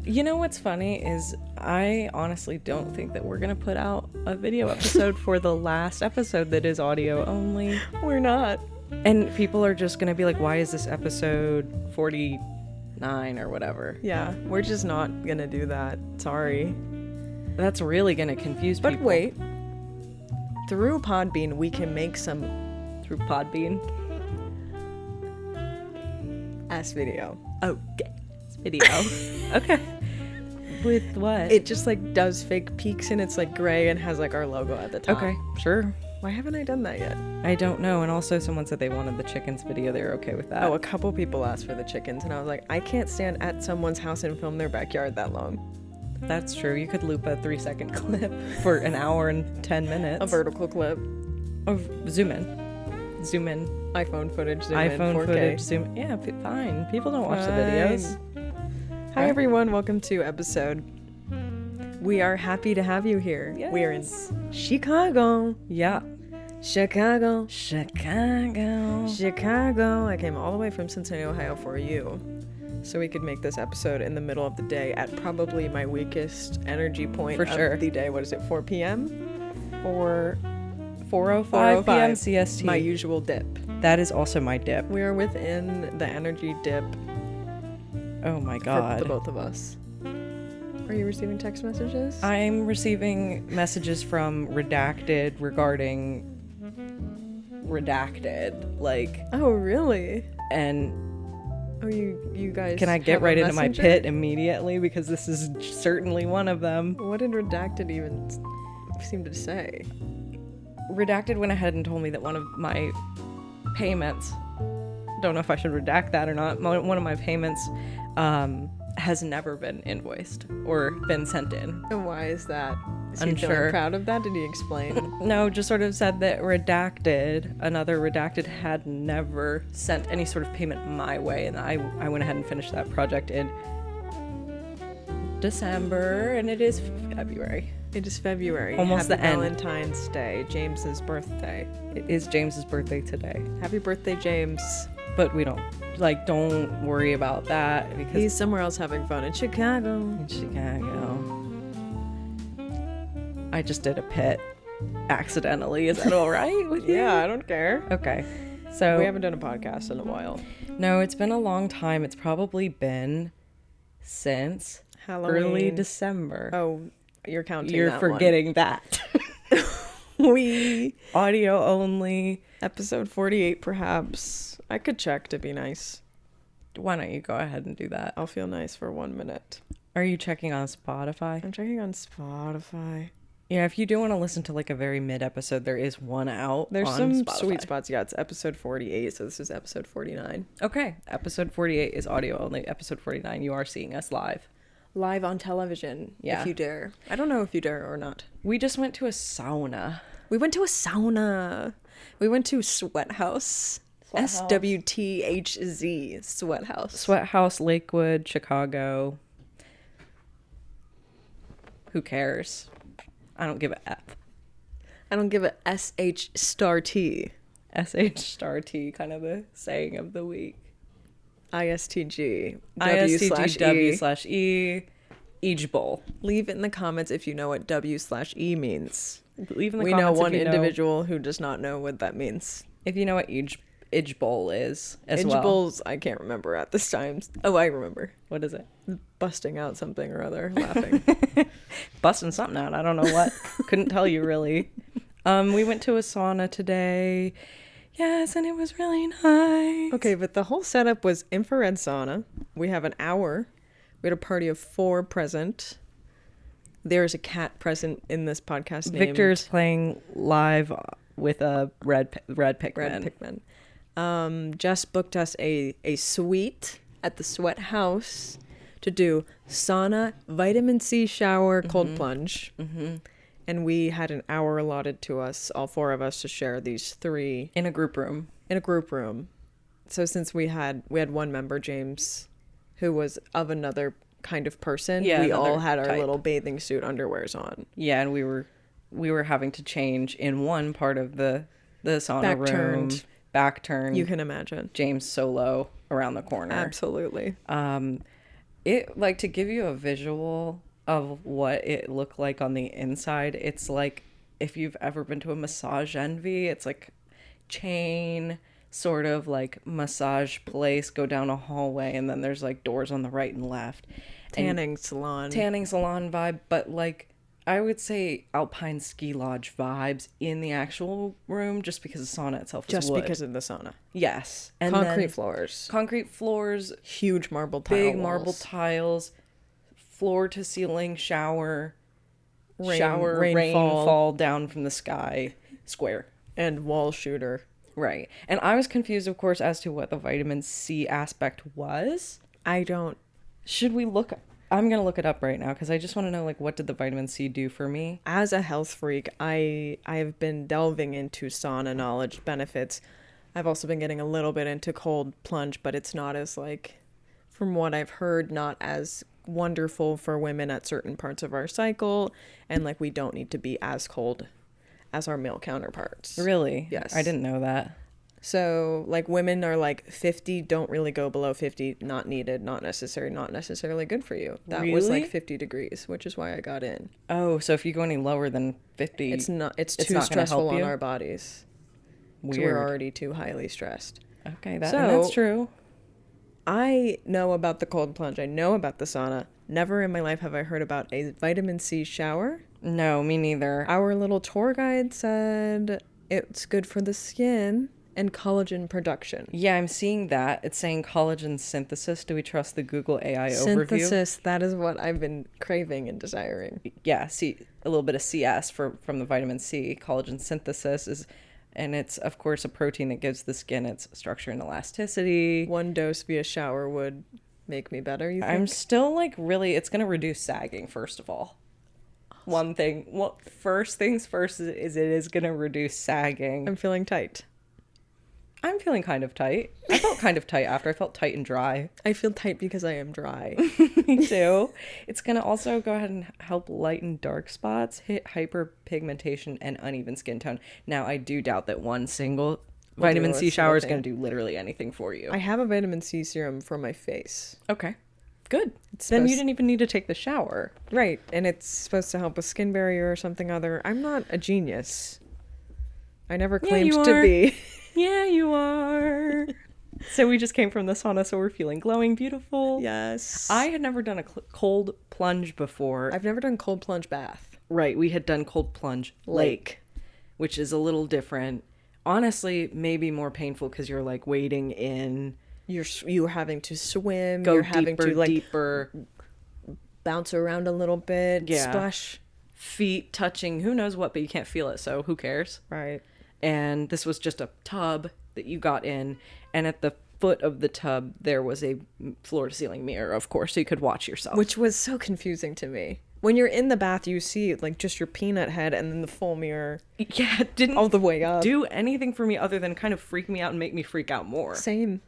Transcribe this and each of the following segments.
You know what's funny is I honestly don't think that we're going to put out a video episode for the last episode that is audio only. We're not. And people are just going to be like, why is this episode 49 or whatever? Yeah, we're just not going to do that. Sorry. That's really going to confuse people. But wait. Through Podbean, we can make some... Through Podbean? video. Okay. Video. Okay. With what? It just like does fake peaks and it's like gray and has like our logo at the top. Okay, sure. Why haven't I done that yet? I don't know. And also someone said they wanted the chickens video. They were okay with that. Oh, a couple people asked for the chickens and I was like, I can't stand at someone's house and film their backyard that long. That's true. You could loop a 3-second clip for an hour and 10 minutes. A vertical clip. Oh, zoom in. iPhone footage, zoom in, 4K. Footage, zoom. Yeah, fine. People don't watch the videos. Hi everyone, welcome to episode. We are happy to have you here. Yes. We're in Chicago. Yeah. Chicago. I came all the way from Cincinnati, Ohio for you. So we could make this episode in the middle of the day at probably my weakest energy point for sure. Of the day. What is it, 4 p.m.? 4:05 p.m. CST. My usual dip. That is also my dip. We are within the energy dip. Oh my god. For the both of us. Are you receiving text messages? I'm receiving messages from Redacted regarding Redacted. Like... Oh, really? And... Oh, you guys... Can I get right into my pit immediately? Because this is certainly one of them. What did Redacted even seem to say? Redacted went ahead and told me that one of my payments... Don't know if I should redact that or not. One of my payments... has never been invoiced or been sent in. And why is that? Is he Unsure. feeling proud of that? Did he explain? No, just sort of said that another Redacted had never sent any sort of payment my way, and I went ahead and finished that project in December, and it is February. It is February. Almost Happy the end. Valentine's Day, James's birthday. It is James's birthday today. Happy birthday, James. But we don't worry about that because he's somewhere else having fun in Chicago. I just did a pit accidentally. Is that all right with you? Yeah, I don't care. Okay. So we haven't done a podcast in a while. No, it's been a long time. It's probably been since Halloween. Early December. Oh, you're counting You're that forgetting that. We audio only. Episode 48 perhaps. I could check to be nice. Why don't you go ahead and do that? I'll feel nice for 1 minute. Are you checking on Spotify? I'm checking on Spotify. Yeah, if you do want to listen to like a very mid episode, there is one out. There's on some Spotify. Sweet spots. Yeah, it's episode 48, so this is episode 49. Okay, episode 48 is audio only. Episode 49, you are seeing us live. Live on television, yeah. If you dare. I don't know if you dare or not. We just went to a sauna. We went to a sauna. We went to Sweat House. SWTHZ, Sweat House. Sweat House, Lakewood, Chicago. Who cares? I don't give a F. I don't give a SH star T. SH star T, kind of the saying of the week. ISTG. W/E. Each bowl. Leave it in the comments if you know what W/E means. Leave in the we comments know one if you individual who does not know what that means. If you know what Idge bowl is as well. Idge bowls, I can't remember at this time. Oh, I remember. What is it? Busting out something or other, laughing. Busting something out. I don't know what. Couldn't tell you really. We went to a sauna today. Yes, and it was really nice. Okay, but the whole setup was infrared sauna. We have an hour. We had a party of 4 present. There's a cat present in this podcast named... Victor's playing live with a red Pikmin. Jess booked us a suite at the Sweat House to do sauna, vitamin C shower, cold plunge. Mm-hmm. And we had an hour allotted to us, all 4 of us, to share these 3... In a group room. So since we had one member, James, who was of another kind of person, we all had our little bathing suit underwears on. Yeah, and we were having to change in one part of the sauna room. Back turned. You can imagine. James solo around the corner. Absolutely. It, like, to give you a visual of what it looked like on the inside, it's like if you've ever been to a massage envy, it's like chain sort of like massage place, go down a hallway, and then there's like doors on the right and left. Tanning salon Vibe, but like I would say alpine ski lodge vibes in the actual room, just because the sauna itself is just wood. because of the sauna. Yes. And concrete floors, huge marble tile big walls. marble tiles, floor to ceiling shower, rain fall down from the sky, square, and wall shooter. Right. And I was confused, of course, as to what the vitamin C aspect was. Should we look? I'm going to look it up right now because I just want to know, like, what did the vitamin C do for me? As a health freak, I have been delving into sauna knowledge benefits. I've also been getting a little bit into cold plunge, but it's not as, like, from what I've heard, not as wonderful for women at certain parts of our cycle. And, like, we don't need to be as cold as our male counterparts. Really? Yes. I didn't know that. So, like, women are like 50, don't really go below 50, not needed, not necessary, not necessarily good for you. That was like 50 degrees, which is why I got in. Oh, so if you go any lower than 50, it's too not stressful on our bodies. Weird. We're already too highly stressed. Okay, that's true. I know about the cold plunge. I know about the sauna. Never in my life have I heard about a vitamin C shower. No, me neither. Our little tour guide said it's good for the skin and collagen production. Yeah, I'm seeing that. It's saying collagen synthesis. Do we trust the Google AI overview? Synthesis, that is what I've been craving and desiring. Yeah, see, a little bit of CS from the vitamin C. Collagen synthesis is, and it's, of course, a protein that gives the skin its structure and elasticity. One dose via shower would make me better, you think? I'm still, like, really, it's going to reduce sagging, first of all. One thing, well, first things first is it is going to reduce sagging. I'm feeling tight. I'm feeling kind of tight. I felt kind of tight after. I felt tight and dry. I feel tight because I am dry. Me too. It's going to also go ahead and help lighten dark spots, hit hyperpigmentation, and uneven skin tone. Now, I do doubt that one single vitamin C shower is going to do literally anything for you. I have a vitamin C serum for my face. Okay. Good. Then you didn't even need to take the shower. Right. And it's supposed to help with skin barrier or something other. I'm not a genius. I never claimed to be. Yeah, you are. So we just came from the sauna, so we're feeling glowing, beautiful. Yes. I had never done a cold plunge before. I've never done cold plunge bath. Right. We had done cold plunge lake, which is a little different. Honestly, maybe more painful because you're like wading in. You're having to swim. You're having to like deeper, bounce around a little bit. Yeah. Splash. Feet touching, who knows what, but you can't feel it, so who cares? Right. And this was just a tub that you got in, and at the foot of the tub there was a floor-to-ceiling mirror, of course, so you could watch yourself. Which was so confusing to me. When you're in the bath, you see like just your peanut head and then the full mirror. Yeah, it didn't all the way up. Do anything for me other than kind of freak me out and make me freak out more. Same.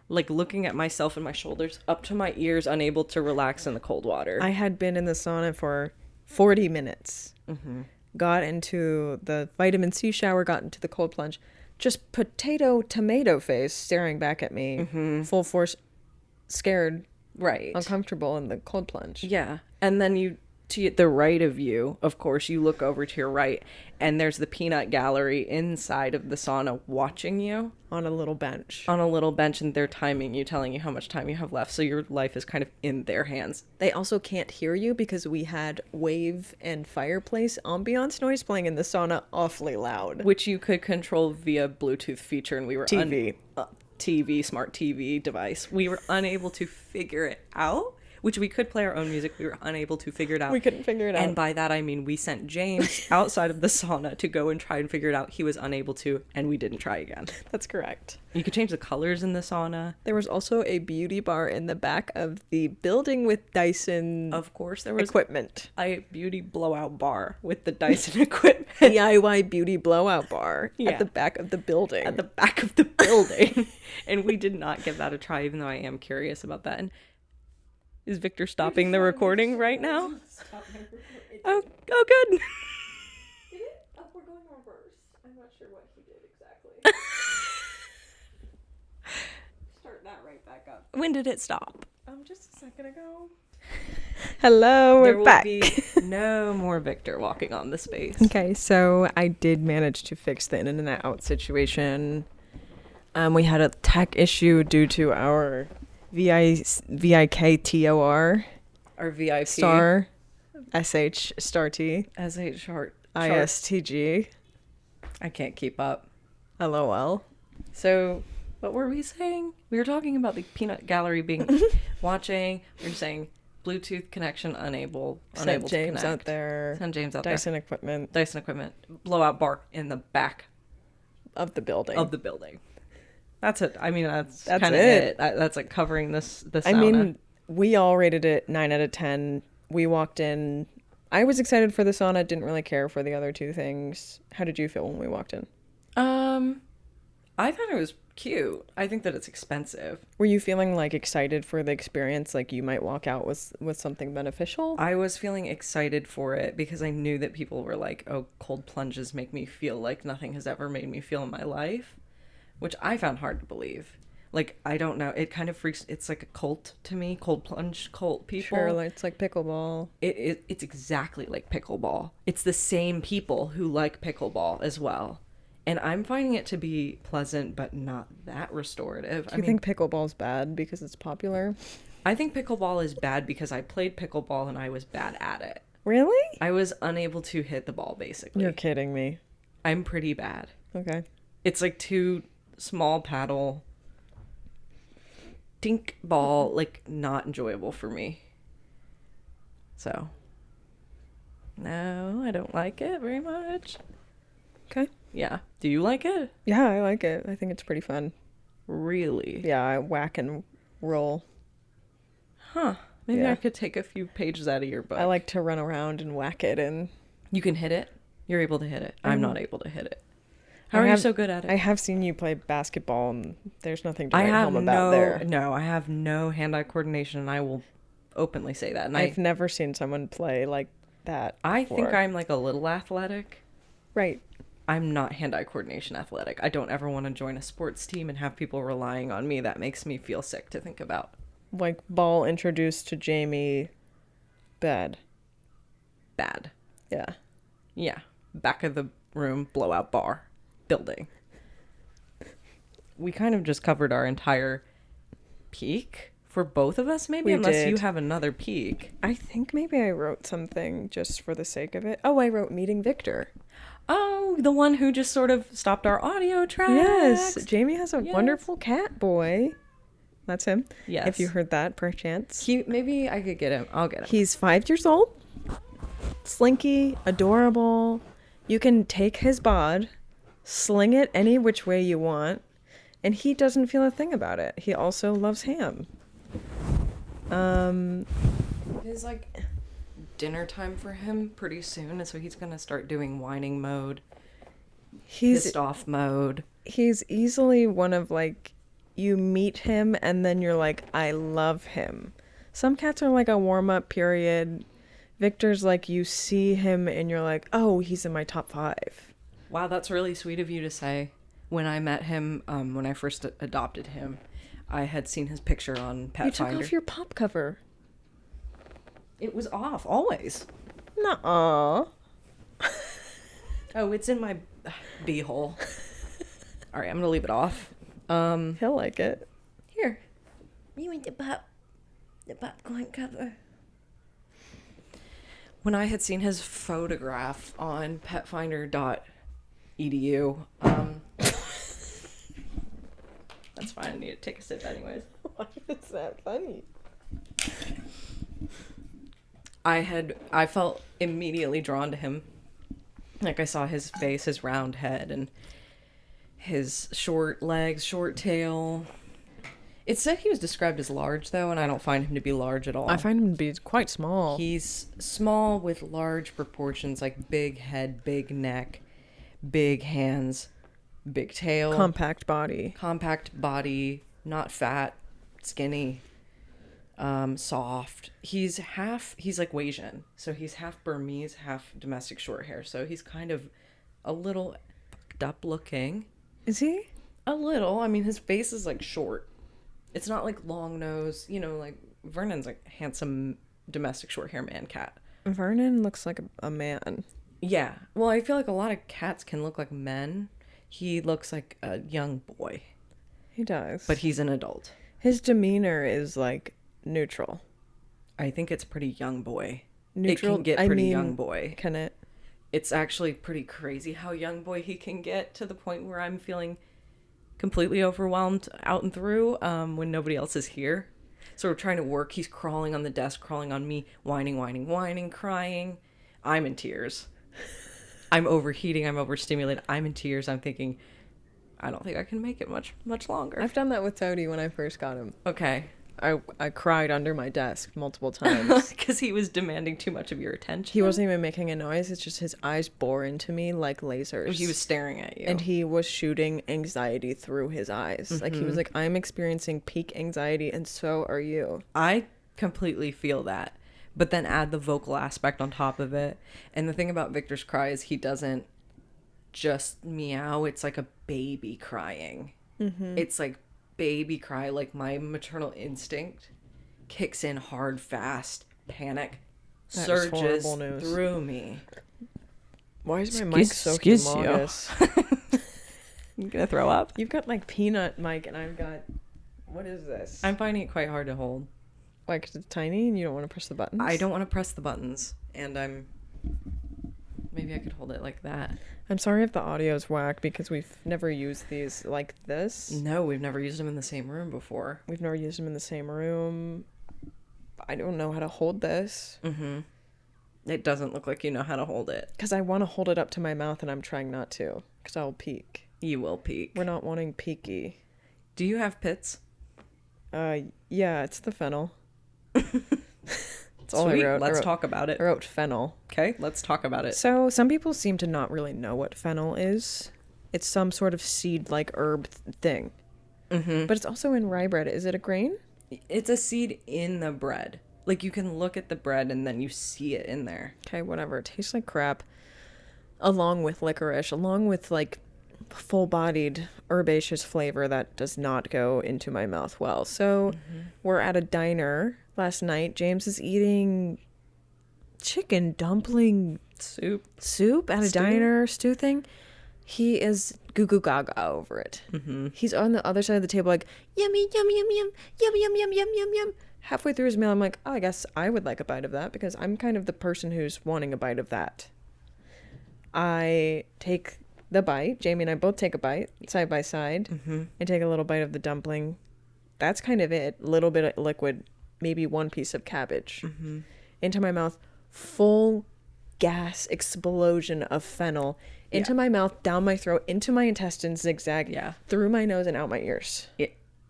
Like looking at myself and my shoulders up to my ears, unable to relax in the cold water. I had been in the sauna for 40 minutes. Mm-hmm. Got into the vitamin C shower, got into the cold plunge. Just tomato face staring back at me. Mm-hmm. Full force, scared. Right. Uncomfortable in the cold plunge. Yeah. And then to the right of you, of course, you look over to your right, and there's the peanut gallery inside of the sauna watching you. On a little bench. And they're timing you, telling you how much time you have left, so your life is kind of in their hands. They also can't hear you because we had wave and fireplace ambiance noise playing in the sauna awfully loud. Which you could control via Bluetooth feature, and we were... TV. Smart TV device. We were unable to figure it out. Which we could play our own music. We were unable to figure it out. We couldn't figure it out. And by that, I mean we sent James outside of the sauna to go and try and figure it out. He was unable to, and we didn't try again. That's correct. You could change the colors in the sauna. There was also a beauty bar in the back of the building with Dyson Of course, there was equipment. A beauty blowout bar with the Dyson equipment. DIY beauty blowout bar Yeah. at the back of the building. At the back of the building. And we did not give that a try, even though I am curious about that. And is Victor stopping the recording right now? Oh, good. Did it? Oh, we're going reverse. I'm not sure what he did exactly. Start that right back up. When did it stop? Just a second ago. Hello, There we're will back. be no more Victor walking on the space. Okay, so I did manage to fix the in and out situation. We had a tech issue due to our VIKTOR Our VIP. star SH star T S8 chart. ISTG I can't keep up. LOL. So, what were we saying? We were talking about the peanut gallery being watching. We were saying Bluetooth connection unable Sent to James connect. out there. Send James out Dyson equipment there. Dyson equipment. Blowout bar in the back of the building. That's it. I mean, that's That's kind of it. it. That's like covering this sauna. I mean, we all rated it 9 out of 10. We walked in. I was excited for the sauna. Didn't really care for the other two things. How did you feel when we walked in? I thought it was cute. I think that it's expensive. Were you feeling like excited for the experience? Like you might walk out with something beneficial? I was feeling excited for it because I knew that people were like, oh, cold plunges make me feel like nothing has ever made me feel in my life, which I found hard to believe. Like, I don't know. It kind of freaks. It's like a cult to me. Cold plunge cult people. Sure, it's like pickleball. It's exactly like pickleball. It's the same people who like pickleball as well. And I'm finding it to be pleasant, but not that restorative. Do you think pickleball's bad because it's popular? I think pickleball is bad because I played pickleball and I was bad at it. Really? I was unable to hit the ball, basically. You're kidding me. I'm pretty bad. Okay. It's like 2 small paddle dink ball, like not enjoyable for me. So, no, I don't like it very much. Okay. Yeah. Do you like it? Yeah, I like it. I think it's pretty fun. Really? Yeah, I whack and roll. Huh. Maybe Yeah. I could take a few pages out of your book. I like to run around and whack it, and You can hit it? You're able to hit it. I'm not able to hit it. How are you so good at it? I have seen you play basketball, and there's nothing to write home about there. No, I have no hand-eye coordination, and I will openly say that. And I've never seen someone play like that I before. think I'm like a little athletic. Right. I'm not hand-eye coordination athletic. I don't ever want to join a sports team and have people relying on me. That makes me feel sick to think about. Like ball introduced to Jamie, bad. Yeah. Yeah. Back of the room, blowout bar, building. We kind of just covered our entire peak for both of us, maybe, We unless did. you have another peak. I think maybe I wrote something just for the sake of it. Oh, I wrote meeting Victor. Oh, the one who just sort of stopped our audio tracks. Yes, Jamie has a Yes. wonderful cat boy. That's him. Yes. If you heard that, perchance. Maybe I could get him. I'll get him. He's 5 years old. Slinky, adorable. You can take his bod, sling it any which way you want, and he doesn't feel a thing about it. He also loves ham. It's like dinner time for him pretty soon, and so he's gonna start doing whining mode, He's pissed off mode. he's easily one of like, you meet him and then you're like, I love him. Some cats are like a warm-up period. Victor's like, you see him and you're like, oh, he's in my top 5. Wow, that's really sweet of you to say. When I met him, when I first adopted him, I had seen his picture on Pet You took Finder. off your pop cover. It was off, always. Nuh-uh. Oh, it's in my beehole. All right, I'm gonna leave it off. He'll like it. Here. You want the popcorn cover. When I had seen his photograph on petfinder.edu, that's fine, I need to take a sip anyways. Why is that funny? I felt immediately drawn to him. Like I saw his face, his round head, and his short legs, short tail. It said he was described as large, though, and I don't find him to be large at all. I find him to be quite small. He's small with large proportions, like big head, big neck, big hands, big tail. Compact body. Compact body, not fat, skinny, soft. He's like Wasian, so he's half Burmese, half domestic short hair, so he's kind of a little fucked up looking. Is he? A little. I mean, his face is like short. It's not like long nose, like Vernon's a handsome domestic short hair man cat. Vernon looks like a man. Yeah. Well, I feel like a lot of cats can look like men. He looks like a young boy. He does. But he's an adult. His demeanor is like neutral. I think it's pretty young boy. Neutral. It can get pretty young boy. Can it? It's actually pretty crazy how young boy he can get, to the point where I'm feeling completely overwhelmed out and through when nobody else is here. So we're trying to work. He's crawling on the desk, crawling on me, whining, crying. I'm in tears. I'm overheating. I'm overstimulated. I'm in tears. I'm thinking, I don't think I can make it much longer. I've done that with Toady when I first got him. Okay. I cried under my desk multiple times. Because he was demanding too much of your attention. He wasn't even making a noise. It's just his eyes bore into me like lasers. He was staring at you. And he was shooting anxiety through his eyes. Like, he was like, I'm experiencing peak anxiety, and so are you. I completely feel that. But then add the vocal aspect on top of it. And the thing about Victor's cry is he doesn't just meow. It's like a baby crying. It's like baby cry. Like, my maternal instinct kicks in hard, fast, panic That is surges horrible news. through me. Why is my mic so humongous? You gonna throw up? You've got like peanut mic, and I've got, what is this? I'm finding it quite hard to hold. Like, it's tiny and you don't want to press the buttons? I don't want to press the buttons, and maybe I could hold it like that. I'm sorry if the audio's whack, because we've never used these like this. No, we've never used them in the same room before. We've never used them in the same room. I don't know how to hold this. It doesn't look like you know how to hold it. Because I want to hold it up to my mouth, and I'm trying not to, because I'll peek. You will peek. We're not wanting peaky. Do you have pits? Yeah, it's the fennel. That's all Sweet. I wrote. Let's talk about it. I wrote fennel. Okay, let's talk about it. So some people seem to not really know what fennel is. It's some sort of seed-like herb thing. But it's also in rye bread. Is it a grain? It's a seed in the bread. Like, you can look at the bread and then you see it in there. Okay, whatever. It tastes like crap. Along with licorice, along with like full-bodied herbaceous flavor that does not go into my mouth well. So we're at a diner last night. James is eating chicken dumpling soup at a diner, stew thing. He is goo goo gaga over it. He's on the other side of the table like, yummy, yum, yum, yum, yum, yum, yum, yum, yum, yum. Halfway through his meal, I'm like, oh, I guess I would like a bite of that, because I'm kind of the person who's wanting a bite of that. I take the bite. Jamie and I both take a bite side by side. I take a little bite of the dumpling. That's kind of it. Little bit of liquid, maybe one piece of cabbage. Into my mouth, full gas explosion of fennel. Into my mouth, down my throat, into my intestines, zigzag, through my nose and out my ears.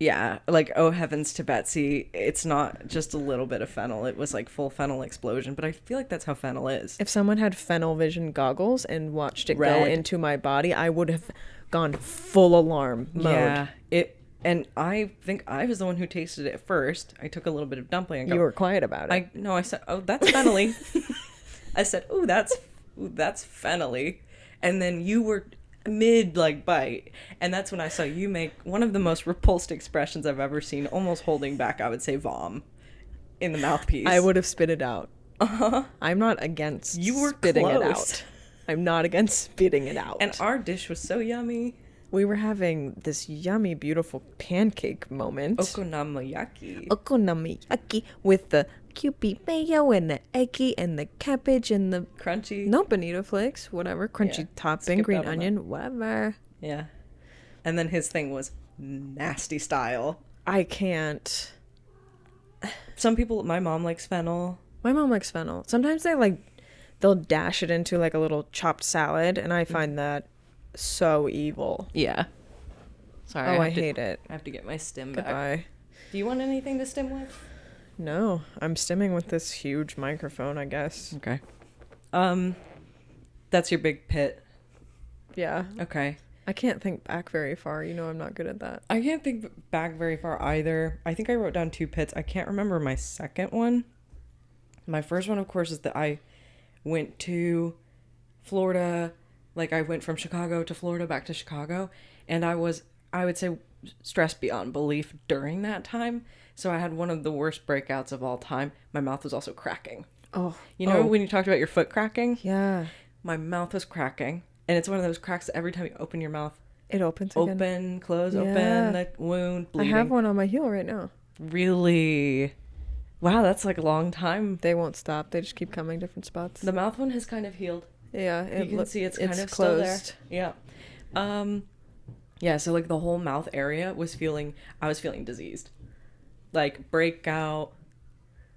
Yeah, like, oh heavens to Betsy, it's not just a little bit of fennel. It was like full fennel explosion, but I feel like that's how fennel is. If someone had fennel vision goggles and watched it go into my body, I would have gone full alarm mode. Yeah, and I think I was the one who tasted it first. I took a little bit of dumpling and You were quiet about it. I said, oh, that's fennelly. I said, oh, that's fennelly. And then you were mid like bite, and that's when I saw you make one of the most repulsed expressions I've ever seen, almost holding back, I would say, vom in the mouthpiece. I would have spit it out. I'm not against spitting it out. I'm not against spitting it out. And our dish was so yummy. We were having this yummy, beautiful pancake moment. Okonomiyaki with the Kewpie mayo and the eggy and the cabbage and the crunchy. No, bonito flakes, whatever. Crunchy topping, green onion, whatever. Yeah. And then his thing was nasty style. I can't. Some people, my mom likes fennel. My mom likes fennel. Sometimes they'll dash it into like a little chopped salad, and I find that so evil. Yeah. Sorry. I hate it. I have to get my stim back. Goodbye. Do you want anything to stim with? No, I'm stimming with this huge microphone, I guess. Okay. That's your big pit. Yeah. Okay. I can't think back very far. You know I'm not good at that. I can't think back very far either. I think I wrote down 2 pits. I can't remember my second one. My first one, of course, is that I went to Florida. Like, I went from Chicago to Florida, back to Chicago. And I was, I would say, stressed beyond belief during that time. So I had one of the worst breakouts of all time. My mouth was also cracking. Oh. You know when you talked about your foot cracking? Yeah. My mouth was cracking. And it's one of those cracks that every time you open your mouth, it opens again. Open, close, open, the wound, bleeding. I have one on my heel right now. Really? Wow, that's like a long time. They won't stop. They just keep coming different spots. The mouth one has kind of healed. Yeah. You can see it's kind of closed. Still there. Yeah. Yeah, so like the whole mouth area I was feeling diseased. Like breakout,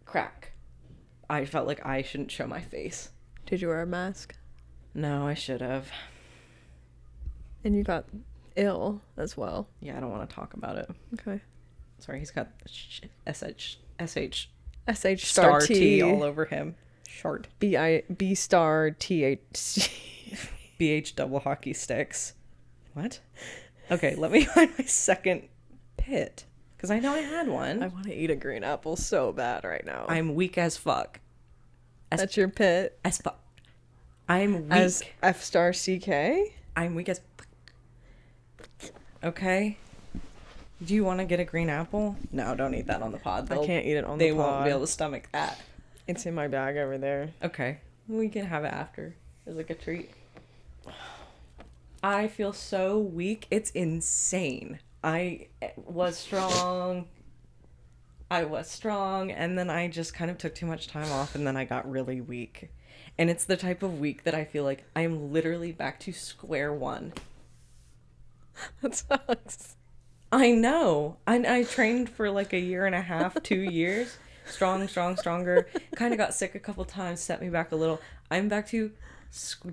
crack. I felt like I shouldn't show my face. Did you wear a mask? No, I should have. And you got ill as well. Yeah, I don't want to talk about it. Okay. Sorry, he's got SH star T all over him. Short. B star TH. BH double hockey sticks. What? Okay, let me find my second pit. Because I know I had one. I want to eat a green apple so bad right now. I'm weak as fuck. That's your pit? As fuck. I'm weak. As F star CK? I'm weak as fuck. Okay. Do you want to get a green apple? No, don't eat that on the pod. I can't eat it on the pod. They won't be able to stomach that. It's in my bag over there. Okay. We can have it after. As like a treat. I feel so weak. It's insane. I was strong, and then I just kind of took too much time off, and then I got really weak. And it's the type of week that I feel like I'm literally back to square one. That sucks. I know. I trained for like a year and a half, 2 years. Stronger. Kind of got sick a couple times, set me back a little. I'm back to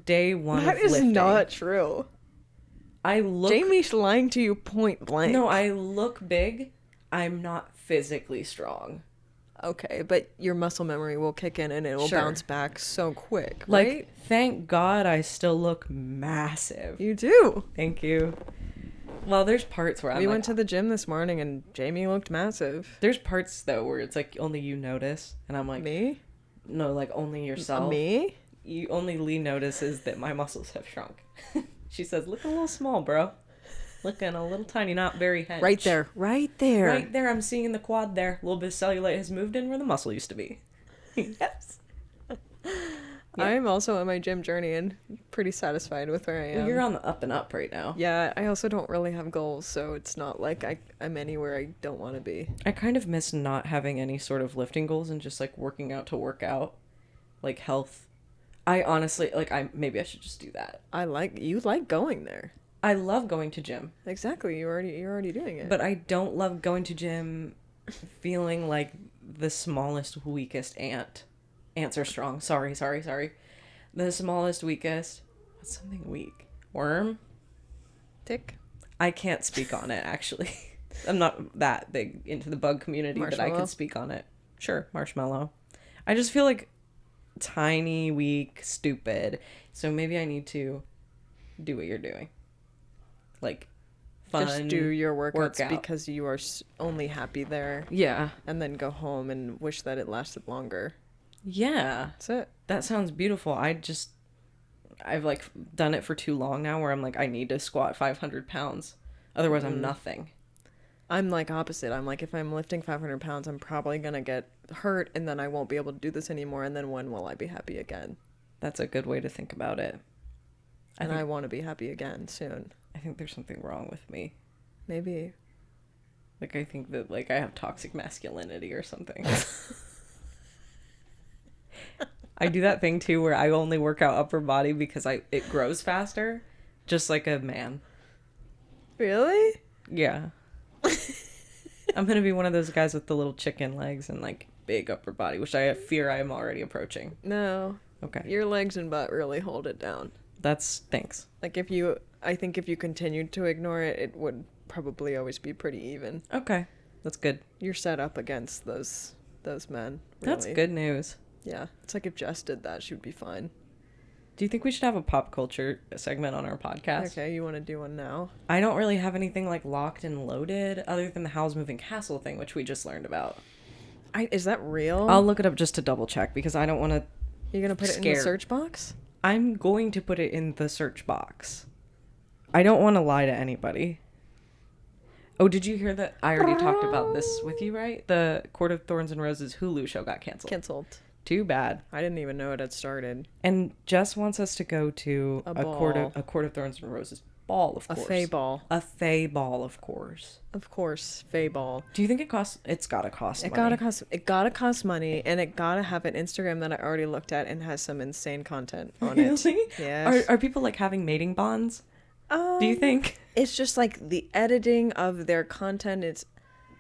day one That of is lifting. not true. Jamie's lying to you point blank. No, I look big. I'm not physically strong. Okay, but your muscle memory will kick in and it will bounce back so quick, like, right? Thank God I still look massive. You do. Thank you. Well, there's parts where we went to the gym this morning and Jamie looked massive. There's parts, though, where it's like only you notice. And I'm like... Me? No, like only yourself. Me? Only Lee notices that my muscles have shrunk. She says, look a little small, bro. Looking a little tiny, not very hench. Right there. Right there, I'm seeing the quad there. A little bit of cellulite has moved in where the muscle used to be. Yes. Yeah. I'm also on my gym journey and pretty satisfied with where I am. Well, you're on the up and up right now. Yeah, I also don't really have goals, so it's not like I'm anywhere I don't want to be. I kind of miss not having any sort of lifting goals and just like working out to work out. Like health. I honestly, maybe I should just do that. You like going there. I love going to gym. Exactly, you're already doing it. But I don't love going to gym feeling like the smallest, weakest ant. Ants are strong. Sorry. The smallest, weakest. What's something weak? Worm? Tick? I can't speak on it, actually. I'm not that big into the bug community that I can speak on it. Sure, marshmallow. I just feel like tiny, weak, stupid. So maybe I need to do what you're doing. Like, fun. Just do your workouts because you are only happy there. Yeah. And then go home and wish that it lasted longer. Yeah. That's it. That sounds beautiful. I've like done it for too long now where I'm like, I need to squat 500 pounds. Otherwise I'm nothing. I'm like opposite. I'm like, if I'm lifting 500 pounds, I'm probably going to get hurt and then I won't be able to do this anymore. And then when will I be happy again? That's a good way to think about it. I want to be happy again soon. I think there's something wrong with me. Maybe. Like, I think that, like, I have toxic masculinity or something. I do that thing, too, where I only work out upper body because it grows faster. Just like a man. Really? Yeah. I'm going to be one of those guys with the little chicken legs and, like, big upper body, which I fear I am already approaching. No. Okay. Your legs and butt really hold it down. Thanks. Like, I think if you continued to ignore it, it would probably always be pretty even. Okay. That's good. You're set up against those men. Really. That's good news. Yeah. It's like if Jess did that, she would be fine. Do you think we should have a pop culture segment on our podcast? Okay, you want to do one now? I don't really have anything like locked and loaded other than the Howl's Moving Castle thing, which we just learned about. Is that real? I'll look it up just to double check because I don't want to. You're going to put it in the search box? I'm going to put it in the search box. I don't want to lie to anybody. Oh, did you hear that? I already talked about this with you, right? The Court of Thorns and Roses Hulu show got canceled. Canceled. Too bad. I didn't even know it had started. And Jess wants us to go to A Court ball. of Thorns and Roses ball, of course. A fae ball. A fae ball, of course. Of course, fae ball. Do you think it costs? It's gotta cost money. It gotta cost money, and it gotta have an Instagram that I already looked at and has some insane content on it. Really? Yes. Are people like having mating bonds? Do you think? It's just like the editing of their content is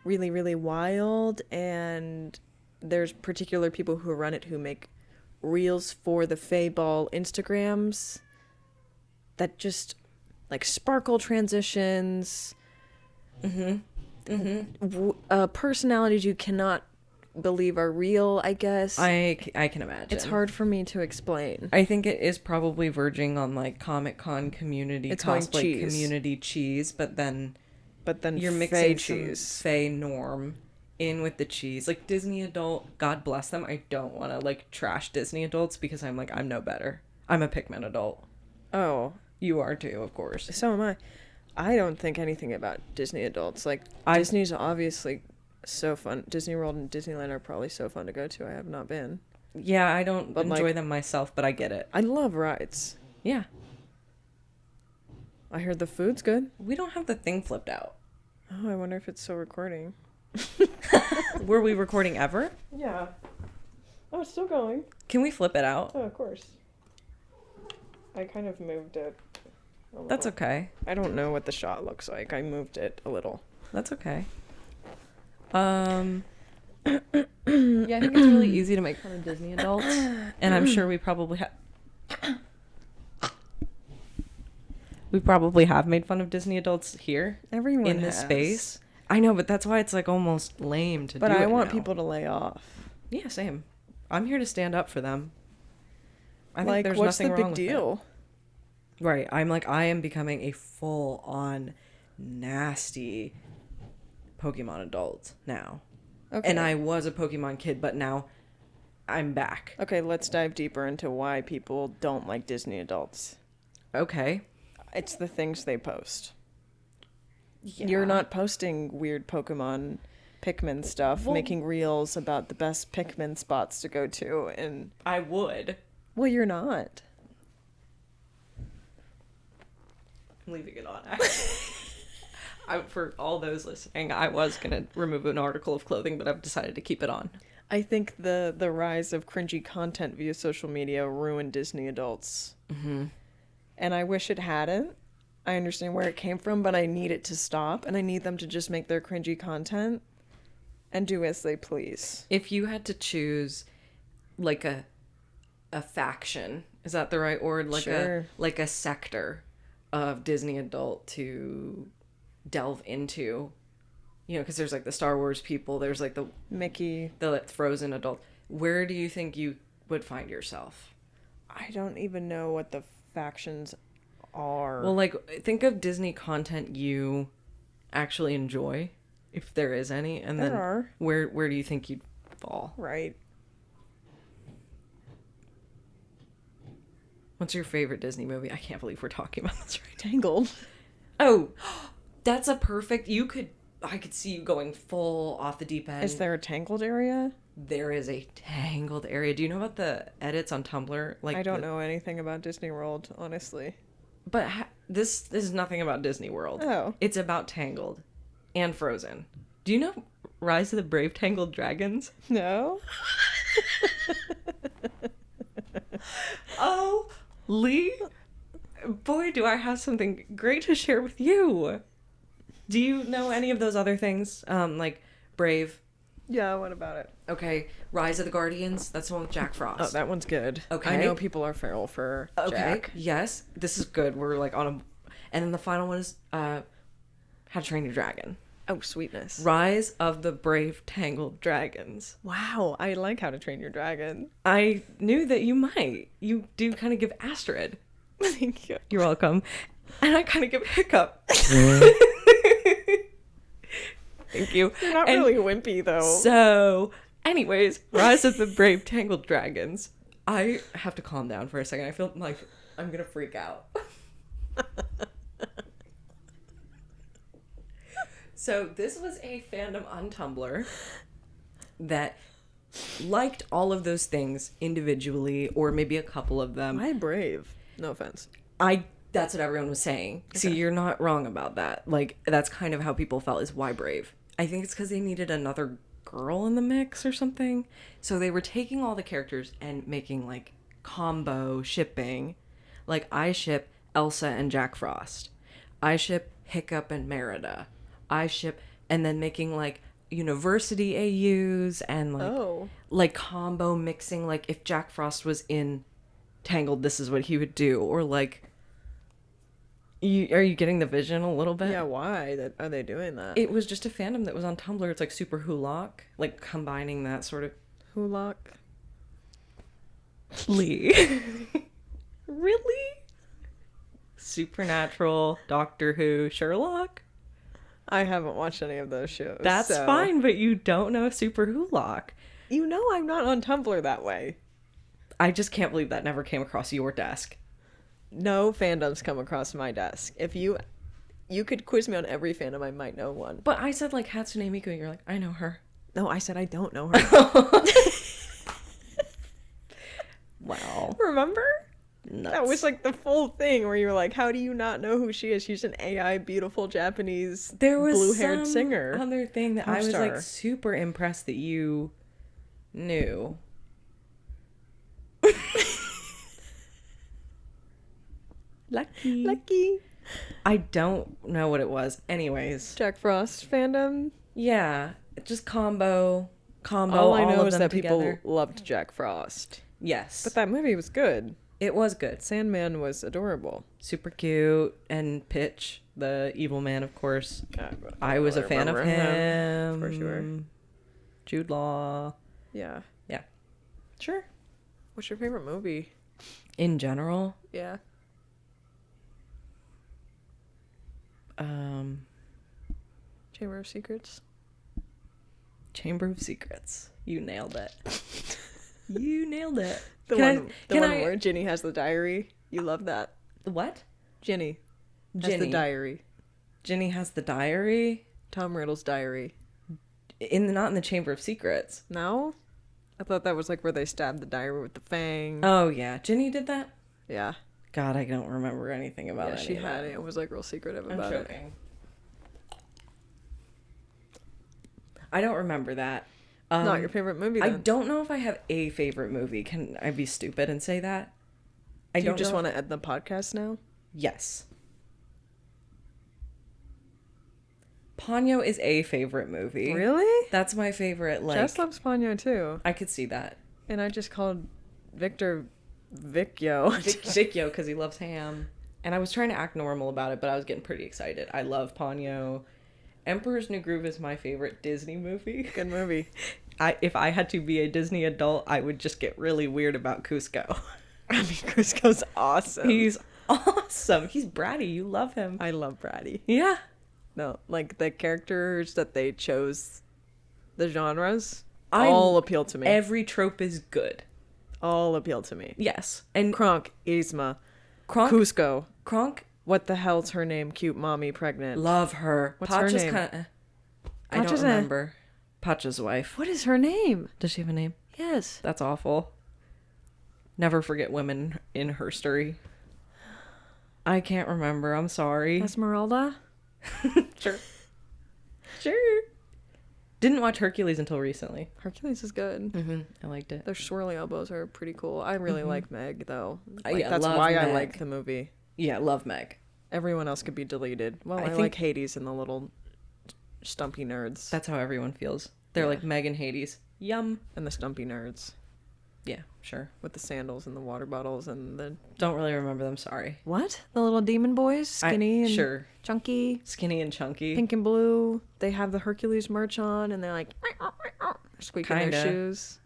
really, really wild, and there's particular people who run it who make reels for the fae ball Instagrams that just like sparkle transitions, personalities you cannot believe are real, I guess. I can imagine. It's hard for me to explain. I think it is probably verging on like Comic-Con community, It's going cosplay cheese. community cheese, but then you're fae mixing cheese. some fae norm in with the cheese. Like Disney adult, God bless them. I don't want to like trash Disney adults because I'm no better. I'm a Pikmin adult. Oh, You are too, of course. so am I. I don't think anything about Disney adults. Like, Disney's obviously so fun. Disney World and Disneyland are probably so fun to go to. I have not been. Yeah, I don't But, enjoy like, them myself, but I get it. I love rides. Yeah. I heard the food's good. We don't have the thing flipped out. Oh, I wonder if it's still recording. Were we recording ever? Yeah. Oh, it's still going. Can we flip it out? Oh, of course. I kind of moved it. That's okay. I don't know what the shot looks like. I moved it a little. That's okay. Yeah, I think it's really easy to make fun of Disney adults, and I'm sure we probably have made fun of Disney adults here Everyone in this has. space. I know, but that's why it's like almost lame to But do it I want now. people to lay off. Yeah, same. I'm here to stand up for them. I think Like, there's what's nothing the wrong big with it. deal? Right. I am becoming a full-on nasty Pokemon adult now. Okay. And I was a Pokemon kid, but now I'm back. Okay, let's dive deeper into why people don't like Disney adults. Okay. It's the things they post. Yeah. You're not posting weird Pikmin stuff, Well- making reels about the best Pikmin spots to go to, and I would. well, you're not. I'm leaving it on. For all those listening, I was going to remove an article of clothing, but I've decided to keep it on. I think the rise of cringy content via social media ruined Disney adults. Mm-hmm. And I wish it hadn't. I understand where it came from, but I need it to stop, and I need them to just make their cringy content and do as they please. If you had to choose like a faction, is that the right word? Like Sure. a sector of Disney adult to delve into, because there's like the Star Wars people, there's like the Mickey, Frozen adult. Where do you think you would find yourself? I don't even know what the factions are. Well, like, think of Disney content you actually enjoy, if there is any, and then There are. where do you think you'd fall? Right. What's your favorite Disney movie? I can't believe we're talking about this right now. Tangled. Oh, that's a perfect. I could see you going full off the deep end. Is there a Tangled area? There is a Tangled area. Do you know about the edits on Tumblr? Like, I don't know anything about Disney World, honestly. But this is nothing about Disney World. Oh. It's about Tangled and Frozen. Do you know Rise of the Brave Tangled Dragons? No? Oh, Lee, boy, do I have something great to share with you. Do you know any of those other things? Like Brave? Yeah, what about it? Okay, Rise of the Guardians. That's the one with Jack Frost. Oh, that one's good. Okay. I know people are feral for Okay. Jack. Yes, this is good. We're like on a, and then the final one is How to Train Your Dragon. Oh, sweetness. Rise of the Brave Tangled Dragons. Wow, I like How to Train Your Dragon. I knew that you might. You do kind of give Astrid. Thank you. You're welcome. And I kind of give Hiccup. Thank you. You're not And really wimpy, though. So, anyways, Rise of the Brave Tangled Dragons. I have to calm down for a second. I feel like I'm gonna freak out. So this was a fandom on Tumblr that liked all of those things individually, or maybe a couple of them. Why brave? No offense. That's what everyone was saying. Okay. See, you're not wrong about that. Like, that's kind of how people felt, is why brave. I think it's because they needed another girl in the mix or something. So they were taking all the characters and making, like, combo shipping. Like, I ship Elsa and Jack Frost. I ship Hiccup and Merida. I ship, and then making, like, university AUs and, like combo mixing. Like, if Jack Frost was in Tangled, this is what he would do. Or, like... are you getting the vision a little bit? Yeah, why are they doing that? It was just a fandom that was on Tumblr. It's like Super Hulock, like combining that sort of... Hulock? Leigh. Really? Supernatural, Doctor Who, Sherlock? I haven't watched any of those shows. That's fine, but you don't know Super Hulock. You know I'm not on Tumblr that way. I just can't believe that never came across your desk. No fandoms come across my desk. If you could quiz me on every fandom, I might know one. But I said, like, Hatsune Miku, and you're like, I know her. No, I said I don't know her. Wow. Remember? Nuts. That was like the full thing where you were like, how do you not know who she is? She's an AI beautiful Japanese blue-haired singer. Other thing that Pop I was star. like super impressed that you knew. Lucky. I don't know what it was. Anyways. Jack Frost fandom? Yeah. Just combo. All I know of is them that together. people loved Jack Frost. Yes. But that movie was good. It was good. Sandman was adorable. Super cute. And Pitch, the evil man, of course. I was a fan of remember him. for sure. Jude Law. Yeah. Yeah. Sure. What's your favorite movie? In general. Yeah. Chamber of Secrets. Chamber of Secrets. You nailed it. You nailed it. The one where Ginny has the diary. You love that. What? Ginny has the diary. Ginny has the diary? Tom Riddle's diary. Not in the Chamber of Secrets. No? I thought that was like where they stabbed the diary with the fang. Oh, yeah. Ginny did that? Yeah. God, I don't remember anything about it. Yeah, she had it. It was like real secretive I'm about it. joking. I don't remember that. Not your favorite movie, then. I don't know if I have a favorite movie. Can I be stupid and say that? Do you just want to end the podcast now? Yes. Ponyo is a favorite movie. Really? That's my favorite. Like, Jess loves Ponyo too. I could see that. And I just called Victor Vicchio. Vicchio because he loves ham. And I was trying to act normal about it, but I was getting pretty excited. I love Ponyo. Emperor's New Groove is my favorite Disney movie. Good movie. If I had to be a Disney adult, I would just get really weird about Cusco. I mean, Cusco's awesome. He's awesome. He's bratty. You love him. I love Bratty. Yeah. No, like the characters that they chose, the genres, all appeal to me. Every trope is good. All appeal to me. Yes. And Kronk, Yzma, Kronk, Cusco. Kronk, What the hell's her name? Cute mommy pregnant. love her. What's her name? I don't Pacha's remember. Pacha's wife. What is her name? Does she have a name? Yes. That's awful. Never forget women in herstory. I can't remember. I'm sorry. Esmeralda? Sure. Sure. Didn't watch Hercules until recently. Hercules is good. Mm-hmm. I liked it. Their swirly elbows are pretty cool. I really like Meg, though. Yeah, that's love why I Meg. like the movie. Yeah, love Meg. Everyone else could be deleted. Well, I think- like Hades and the little stumpy nerds. That's how everyone feels. They're Yeah. like Meg and Hades. Yum. And the stumpy nerds Yeah, sure. with the sandals and the water bottles and the... Don't really remember them. Sorry. What? The little demon boys? Skinny and sure. chunky, Skinny and chunky. pink and blue. They have the Hercules merch on and they're like... squeaking Kinda. their shoes.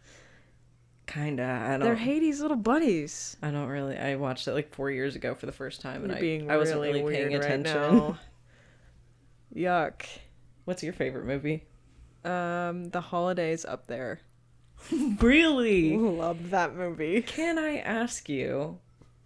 Kinda. I They're don't. Hades' little buddies. I don't really. I watched it like 4 years ago for the first time, and You're being I wasn't really really paying weird attention. right now. Yuck. What's your favorite movie? The Holidays up there. Really? Love that movie. Can I ask you?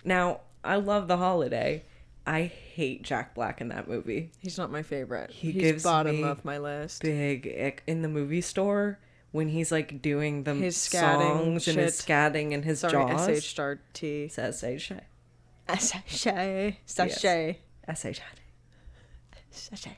Now, I love The Holiday. I hate Jack Black in that movie. He's not my favorite. He He's gives bottom me of my list. Big ick in the movie store when he's like doing the His scatting songs and his shit. scatting and his Sorry, jaws. SH star T. Says Sashay. Sashay. Sashay. Sashay.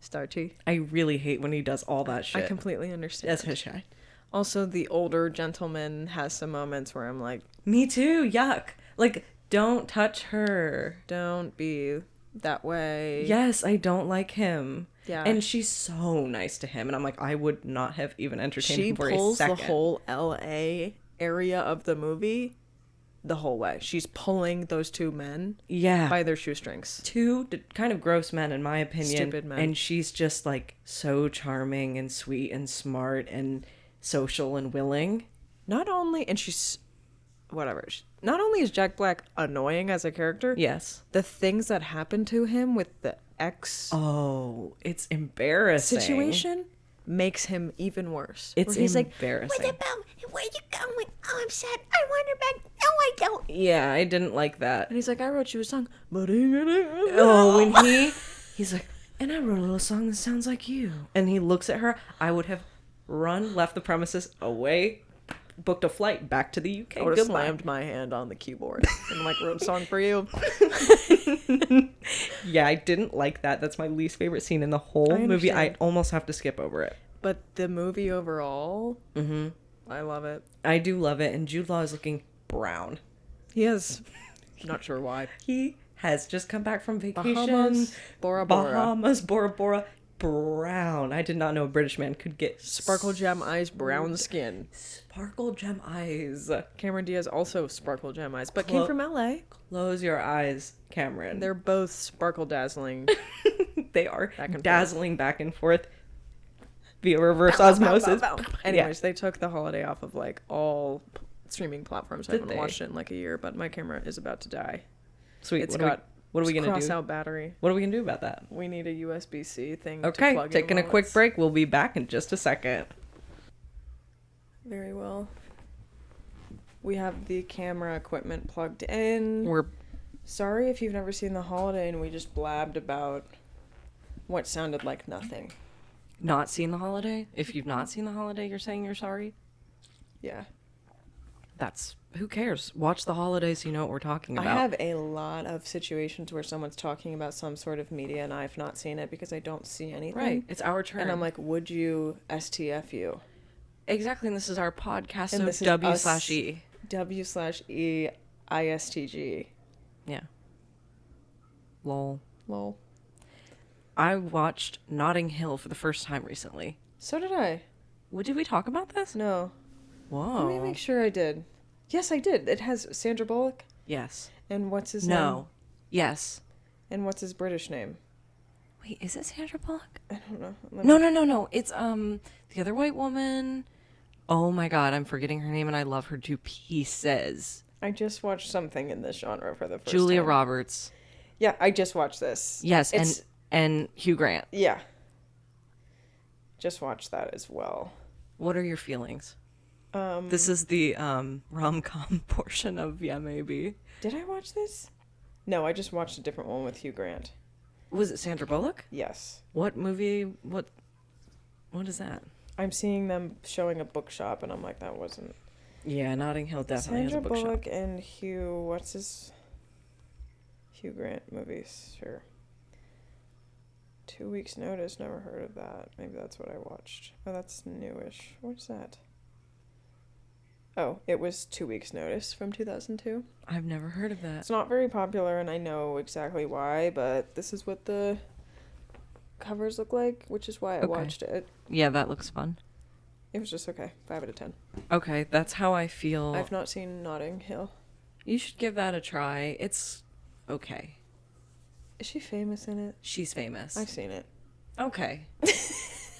Star T. I really hate when he does all that shit. I completely understand. Sashay. Also, the older gentleman has some moments where I'm like, Me too. Yuck. Like, don't touch her. don't be that way. Yes, I don't like him. Yeah. And she's so nice to him. And I'm like, I would not have even entertained She him for a pulls the second. whole LA area of the movie the whole way. She's pulling those two men Yeah. by their shoestrings. Two kind of gross men, in my opinion. Stupid men. And she's just like so charming and sweet and smart and social and willing. Not only, and she's, whatever. Not only is Jack Black annoying as a character, Yes. the things that happen to him with the ex Oh, it's embarrassing. situation makes him even worse. It's Where he's embarrassing. like, what about, where you going? Oh, I'm sad. I want her back. No, I don't. Yeah, I didn't like that. And he's like, I wrote you a song. Oh, when he's like, and I wrote a little song that sounds like you. And he looks at her, I would have run, left the premises away, booked a flight back to the UK. I would have Goodbye. slammed my hand on the keyboard and like wrote a song for you. Yeah, I didn't like that. That's my least favorite scene in the whole movie. I understand. almost have to skip over it. But the movie overall, I love it. I do love it. And Jude Law is looking brown. He is. Not sure why. He has just come back from vacation. Bahamas, Bora Bora. Bahamas, Bora Bora. Brown. I did not know a British man could get Sparkle gem eyes, brown skin. sparkle gem eyes. Cameron Diaz also sparkle gem eyes, but came from LA. Close your eyes, Cameron. They're both sparkle dazzling. They are Back and forth. dazzling back and forth via reverse osmosis. Anyways, they took the holiday off of like all streaming platforms. I Did haven't they? watched it in like a year, but my camera is about to die. Sweet. It's What are we gonna cross do? out battery. What are we gonna do about that? We need a USB-C thing to Okay, plug in taking a while quick it's- break. We'll be back in just a second. Very well. We have the camera equipment plugged in. We're Sorry if you've never seen The Holiday and we just blabbed about what sounded like nothing. not seeing The Holiday. If you've not seen The Holiday, you're saying you're sorry? Yeah. That's... Who cares? Watch The Holiday so you know what we're talking about. I have a lot of situations where someone's talking about some sort of media and I've not seen it because I don't see anything. Right. It's our turn. And I'm like, would you STF you? Exactly, and this is our podcast, so And this is W/E. W/E ISTG. Yeah. Lol. Lol. I watched Notting Hill for the first time recently. So did I. Did we talk about this? No. Whoa. Let me make sure I did. Yes, I did. It has Sandra Bullock. Yes. And what's his name? No. Yes. And what's his British name? Wait, is it Sandra Bullock? I don't know. No. It's the other white woman. Oh my god, I'm forgetting her name and I love her to pieces. I just watched something in this genre for the first Julia time. Roberts. Yeah, I just watched this. Yes, It's- and Hugh Grant. Yeah. Just watched that as well. What are your feelings? This is the rom-com portion of Yeah Maybe. Did I watch this? No, I just watched a different one with Hugh Grant. Was it Sandra Bullock? Yes. What movie? What is that? I'm seeing them showing a bookshop, and I'm like, that wasn't... Yeah, Notting Hill definitely Sandra has a bookshop. Bullock and Hugh... What's his... Hugh Grant movies. Sure. 2 Weeks Notice. Never heard of that. Maybe that's what I watched. Oh, that's newish. What's that? Oh, it was 2 Weeks Notice from 2002. I've never heard of that. It's not very popular, and I know exactly why, but this is what the covers look like, which is why I Okay. watched it. Yeah, that looks fun. It was just okay. 5 out of 10. Okay, that's how I feel. I've not seen Notting Hill. You should give that a try. It's okay. Is she famous in it? She's famous. I've seen it. Okay.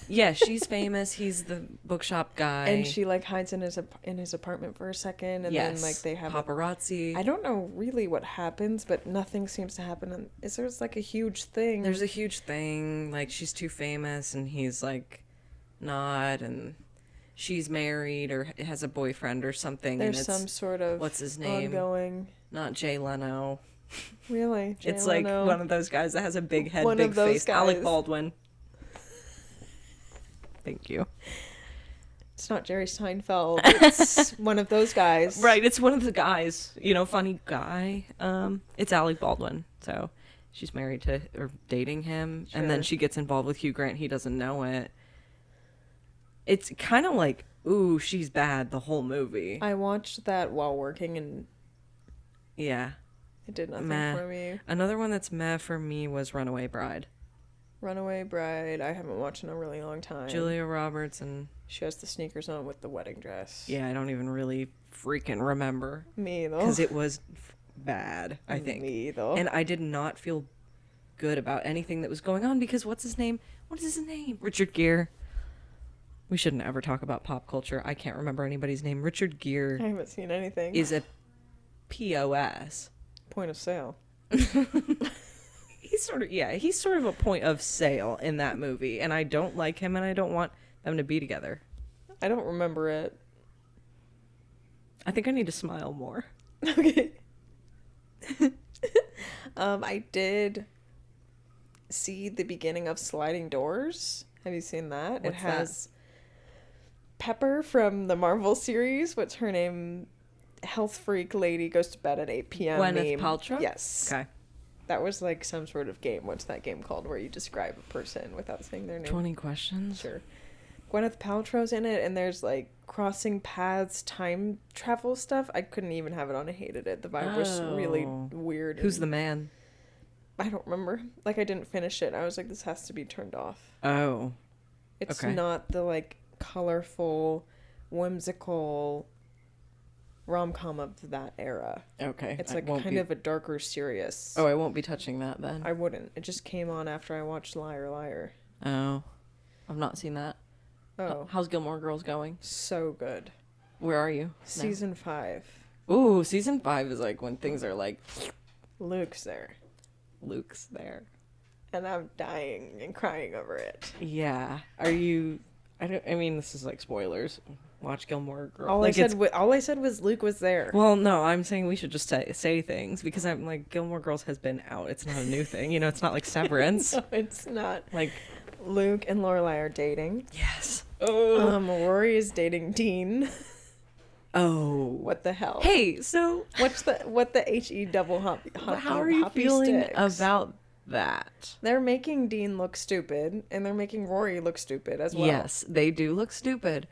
Yeah, she's famous. He's the bookshop guy. And she like hides in his apartment for a second, and yes. then like they have paparazzi. I don't know really what happens, but nothing seems to happen. And is there like a huge thing? There's a huge thing. Like she's too famous, and he's like not, and she's married or has a boyfriend or something. There's and it's, some sort of what's his name? ongoing. Not Jay Leno. Really? Jay It's like Leno. one of those guys that has a big head, One big of those face. Alec guys. Baldwin. Thank you. It's not Jerry Seinfeld. It's one of those guys. Right, it's one of the guys, funny guy. It's Alec Baldwin. So she's married to or dating him, and then Sure. she gets involved with Hugh Grant. He doesn't know it. It's kind of like, ooh, she's bad the whole movie. I watched that while working, and Yeah. it did nothing Meh. for me. Another one that's meh for me was Runaway Bride. Runaway Bride, I haven't watched in a really long time. Julia Roberts and She has the sneakers on with the wedding dress. yeah, I don't even really freaking remember Me though. because it was bad, I think. Me though. And I did not feel good about anything that was going on because what's his name? What is his name? Richard Gere. We shouldn't ever talk about pop culture. I can't remember anybody's name. Richard I Gere haven't seen anything. is a POS. Point of sale. He's sort of a point of sale in that movie, and I don't like him, and I don't want them to be together. I don't remember it. I think I need to smile more. Okay. I did see the beginning of Sliding Doors. Have you seen that? What's it has Pepper from the Marvel series. What's her name? Health freak lady goes to bed at 8 p.m. Gwyneth meme. Paltrow? Yes. Okay. That was like some sort of game. What's that game called where you describe a person without saying their name? 20 questions? Sure. Gwyneth Paltrow's in it, and there's like crossing paths, time travel stuff. I couldn't even have it on. I hated it. The vibe was really Oh. weird. Who's and the man? I don't remember. Like, I didn't finish it. I was like, this has to be turned off. Oh. It's Okay. not the like colorful, whimsical rom-com of that era. Okay. It's I like won't kind be- of a darker, serious. Oh, I won't be touching that then. I wouldn't. It just came on after I watched Liar Liar. Oh. I've not seen that. Oh, How's Gilmore Girls going? so good. Where are you? Season 5. Ooh, season 5 is like when things are like Luke's there. Luke's there. And I'm dying and crying over it. Yeah. Are you I mean this is like spoilers. Watch Gilmore Girls. All Like, I said was Luke was there. well, no, I'm saying we should just say things because I'm like Gilmore Girls has been out. It's not a new thing. It's not like Severance. No, it's not. Like, Luke and Lorelai are dating. yes. Oh. Rory is dating Dean. Oh. What the hell? Hey, so What the HE double hoppy how are you hoppy feeling sticks? about that? They're making Dean look stupid, and they're making Rory look stupid as well. Yes, they do look stupid.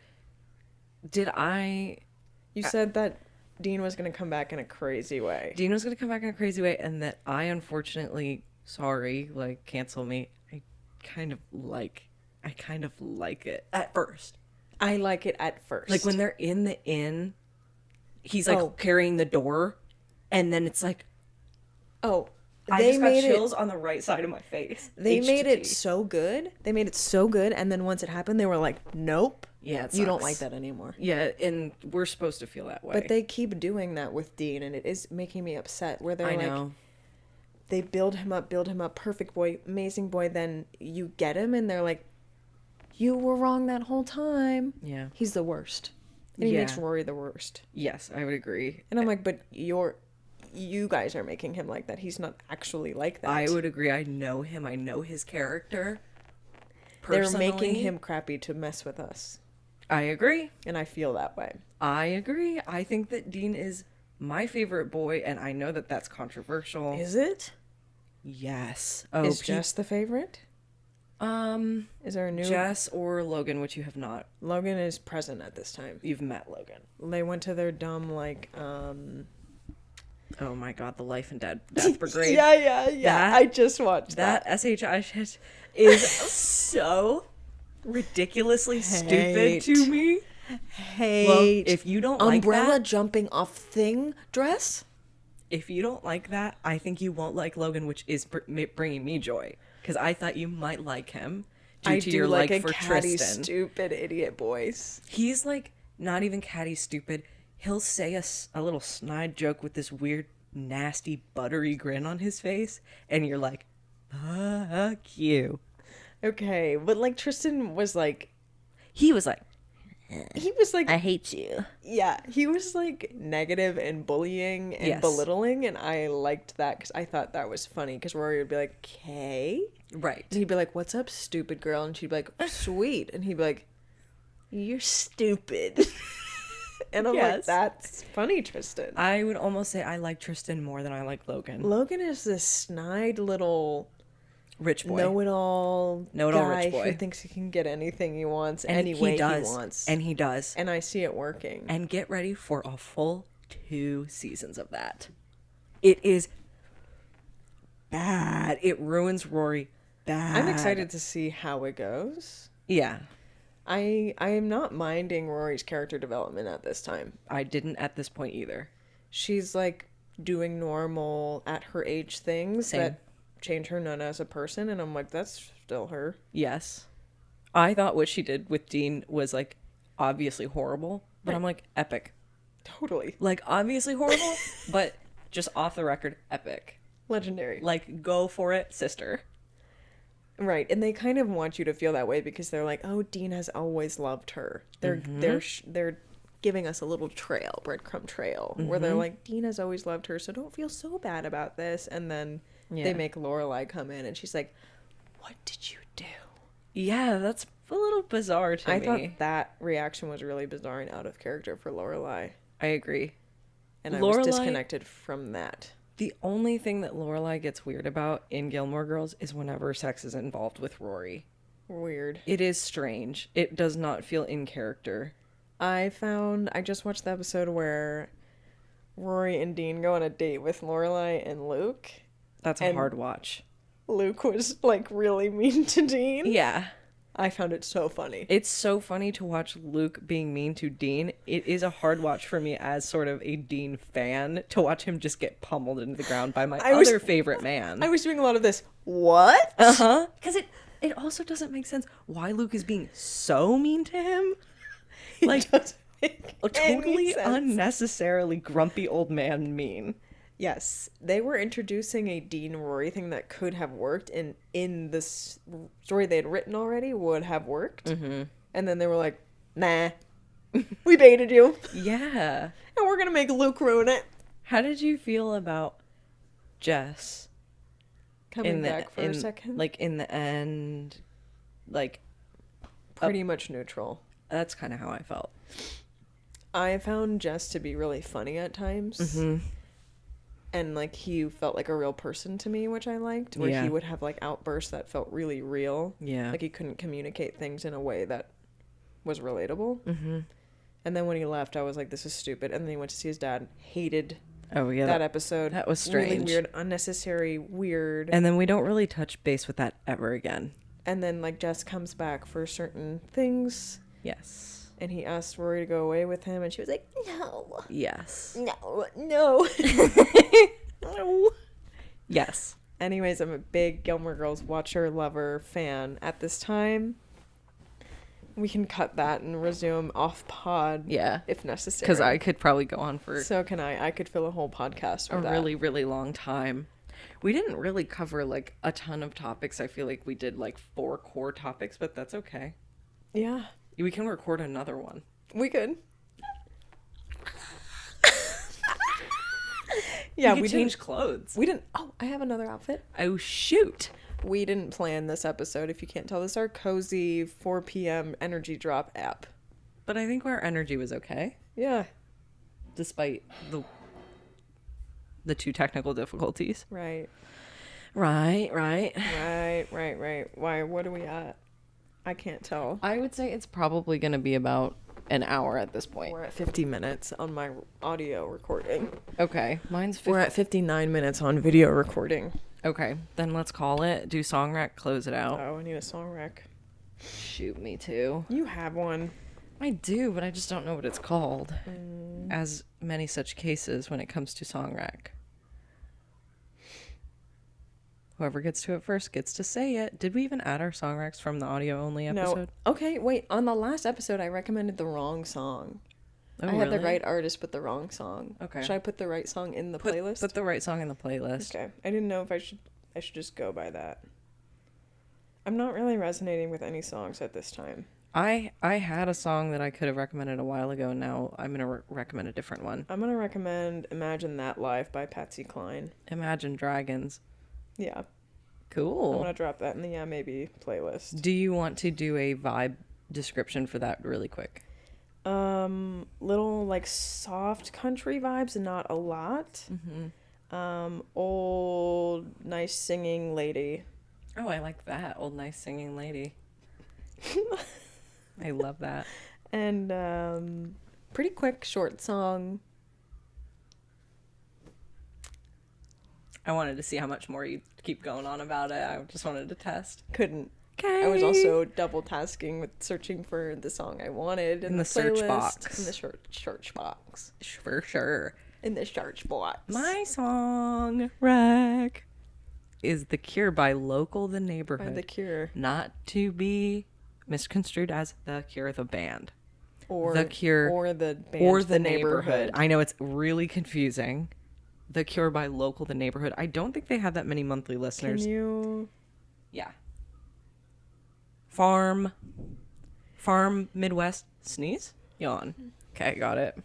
You said that Dean was going to come back in a crazy way. Dean was going to come back in a crazy way, and that I unfortunately, cancel me. I kind of like it at first. I like it at first. Like when they're in the inn, he's like carrying the door, and then it's like, I just got chills on the right side of my face. They H made to it T. so good. They made it so good, and then once it happened, they were like, "Nope, Yeah, it you don't sucks. like that anymore." Yeah, and we're supposed to feel that way. But they keep doing that with Dean, and it is making me upset. Where they're I like, know. they build him up, perfect boy, amazing boy. Then you get him, and they're like, "You were wrong that whole time." Yeah. He's the worst, and he Yeah. makes Rory the worst. Yes, I would agree. And I'm like, but you guys are making him like that. He's not actually like that. I would agree. I know him. I know his character. They're Personally, making him crappy to mess with us, I agree. and I feel that way. I agree. I think that Dean is my favorite boy, and I know that that's controversial. Is it? Yes. Oh, Is Jess the favorite? Is there a new Jess or Logan, which you have not. Logan is present at this time. You've met Logan. They went to their dumb Oh my God, the Life and Death Brigade. yeah. That- I just watched That SHI shit is so ridiculously stupid to me. Hate. Well, if you don't like umbrella that, jumping off thing dress. if you don't like that, I think you won't like Logan, which is bringing me joy because I thought you might like him due I to do your like like a for catty, Tristan. stupid idiot boys. He's like not even catty stupid. He'll say a little snide joke with this weird, nasty, buttery grin on his face, and you're like, fuck you. Okay, but like Tristan was like, He was like, he was like, I hate you. yeah, he was like negative and bullying and Yes. belittling, and I liked that because I thought that was funny. Because Rory would be like, "Okay," Right. and he'd be like, "What's up, stupid girl?" And she'd be like, "Sweet," and he'd be like, "You're stupid." And I'm like, Yes. "That's funny, Tristan." I would almost say I like Tristan more than I like Logan. Logan is this snide little Rich boy. know-it-all Know-it-all guy rich boy. who thinks he can get anything he wants And any way he does. wants. And he does. And I see it working. And get ready for a full 2 seasons of that. It is bad. It ruins Rory bad. I'm excited to see how it goes. Yeah. I am not minding Rory's character development at this time. I didn't at this point either. She's like doing normal at her age things Same. that change her none as a person, and I'm like, that's still her. Yes. I thought what she did with Dean was like obviously horrible, but I'm like epic. Totally. Like obviously horrible, but just off the record epic. Legendary. Like go for it, sister. Right, and they kind of want you to feel that way because they're like, "Oh, Dean has always loved her." They're giving us a little trail, breadcrumb trail, where they're like, "Dean has always loved her, so don't feel so bad about this." And then they make Lorelai come in, and she's like, "What did you do?" Yeah, that's a little bizarre to I me. thought that reaction was really bizarre and out of character for Lorelai, I agree. and I was disconnected from that. The only thing that Lorelai gets weird about in Gilmore Girls is whenever sex is involved with Rory. Weird. It is strange. It does not feel in character. I just watched the episode where Rory and Dean go on a date with Lorelai and Luke. That's a And- hard watch. Luke was like really mean to Dean. Yeah. I found it so funny. It's so funny to watch Luke being mean to Dean. It is a hard watch for me as sort of a Dean fan to watch him just get pummeled into the ground by my other favorite man. I was doing a lot of this. What? Uh-huh. Because it also doesn't make sense why Luke is being so mean to him. Like, Doesn't make totally any sense. unnecessarily grumpy old man mean. Yes, they were introducing a Dean Rory thing that could have worked, and in this story they had written already would have worked. Mm-hmm. And then they were like, "Nah, we baited you, Yeah. and we're gonna make Luke ruin it." How did you feel about Jess Coming back for a second, like in the end? Like, pretty much neutral. that's kind of how I felt. I found Jess to be really funny at times. Mm-hmm. And like he felt like a real person to me, which I liked, where Yeah. he would have like outbursts that felt really real. Yeah. Like he couldn't communicate things in a way that was relatable. Mm-hmm. And then when he left, I was like, this is stupid. And then he went to see his dad, hated Oh yeah, that episode. that was Really strange. weird, unnecessary, weird. And then we don't really touch base with that ever again. And then like Jess comes back for certain things, Yes. and he asked Rory to go away with him, and she was like, no, Yes. no, no. No. Yes. Anyways, I'm a big Gilmore Girls watcher, lover, fan at this time. We can cut that and resume off pod, Yeah. if necessary. Because I could probably go on for So can I. I could fill a whole podcast a with that. really, really long time. We didn't really cover like a ton of topics. I feel like we did like 4 core topics, but that's okay. Yeah, We can record another one. we could. Yeah, we we could change didn't. clothes. We didn't. Oh, I have another outfit. Oh shoot. We didn't plan this episode. If you can't tell, this is our cozy 4 p.m. energy drop app. But I think our energy was okay, Yeah. despite the 2 technical difficulties. Right. Right. Right. Why? What are we at? I can't tell. I would say it's probably going to be about an hour at this point. We're at 50 minutes on my audio recording. Okay. Mine's 50. We're at 59 minutes on video recording. Okay. Then let's call it. Do song rack, close it out. Oh, I need a song rec. Shoot, me too. You have one. I do, but I just don't know what it's called. As many such cases when it comes to song rack. Whoever gets to it first gets to say it. Did we even add our song racks from the audio only episode? No. Okay, wait. On the last episode, I recommended the wrong song. Oh, I had the really? right artist, but the wrong song. Okay. Should I put the right song in the playlist? Put the right song in the playlist. Okay. I didn't know if I should just go by that. I'm not really resonating with any songs at this time. I had a song that I could have recommended a while ago. Now I'm going to recommend a different one. I'm going to recommend Imagine That Live by Patsy Cline. Imagine Dragons. Yeah. Cool. I'm going to drop that in the Yeah Maybe playlist. Do you want to do a vibe description for that really quick? Little like soft country vibes, not a lot. Old nice singing lady. Oh, I like that. Old nice singing lady. I love that. And pretty quick short song. I wanted to see how much more you'd keep going on about it. I just wanted to test. Couldn't. Okay. I was also double tasking with searching for the song I wanted in the search playlist, box. In the search box. For sure. In the search box. My song rec is The Cure by Local the Neighborhood. By The Cure. Not to be misconstrued as The Cure the band. Or The Cure. Or the band Or The Neighborhood. I know it's really confusing. The Cure by Local the Neighborhood. I don't think they have that many monthly listeners. Can you... Yeah. Farm Midwest sneeze yawn. Okay, got it.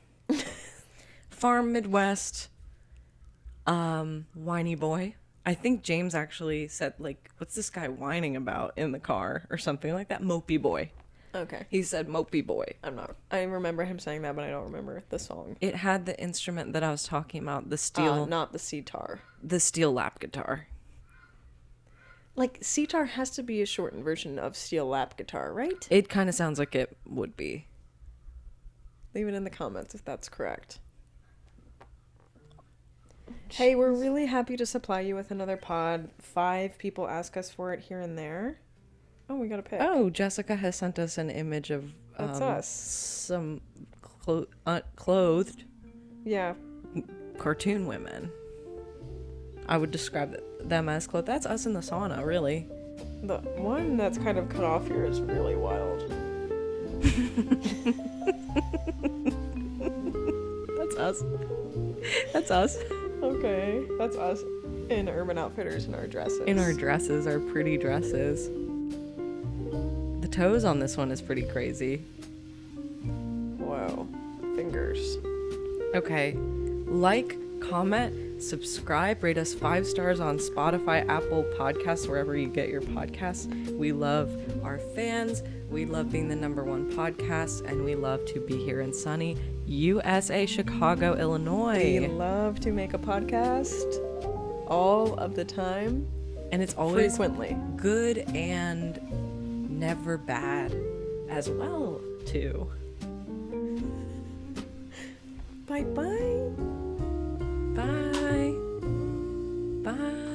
Farm Midwest whiny boy. I think James actually said, like, what's this guy whining about in the car or something like that? Mopey boy. Okay. He said mopey boy. I remember him saying that, but I don't remember the song. It had the instrument that I was talking about, the steel Not the sitar. the steel lap guitar. Like, sitar has to be a shortened version of steel lap guitar, right? It kind of sounds like it would be. Leave it in the comments if that's correct. Hey, we're really happy to supply you with another pod. 5 people ask us for it here and there. Oh, we got a pic. Oh, Jessica has sent us an image of That's us. Some clothed Yeah. cartoon women. I would describe them as clothed. That's us in the sauna, really. The one that's kind of cut off here is really wild. That's us. That's us. Okay. That's us in Urban Outfitters in our dresses. In our dresses, our pretty dresses. The toes on this one is pretty crazy. Whoa. Fingers. Okay. Like, comment, subscribe, rate us 5 stars on Spotify, Apple Podcasts, wherever you get your podcasts. We love our fans. We love being the #1 podcast, and we love to be here in sunny USA, Chicago, Illinois. We love to make a podcast all of the time. And it's always Frequently. good and never bad as well, too. Bye-bye. Bye. Bye.